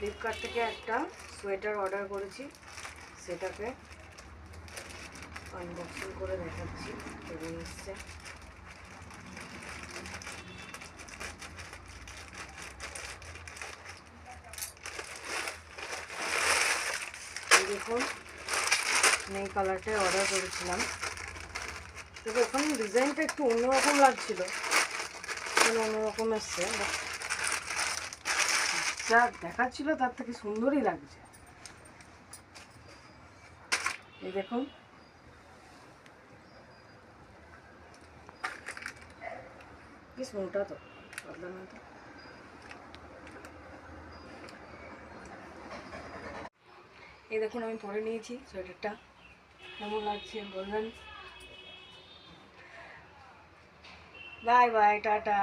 Flipkart থেকে একটা sweater order করেছি, সেটাকে আনবক্সিং করে দেখাচ্ছি। কেমন এসছে দেখুন। এই কালারটাই অর্ডার করেছিলাম, তবে ওখানে ডিজাইনটা একটু অন্যরকম লাগছিল, অন্যরকম এসছে, যা দেখাচ্ছিল তার থেকে সুন্দরই লাগছে। এই দেখুন, বেশ মোটা তো, পাতলা না তো। এই দেখুন আমি পরে নিয়েছি সোয়েটারটা, কেমন লাগছে বলবেন। Bye bye, tata.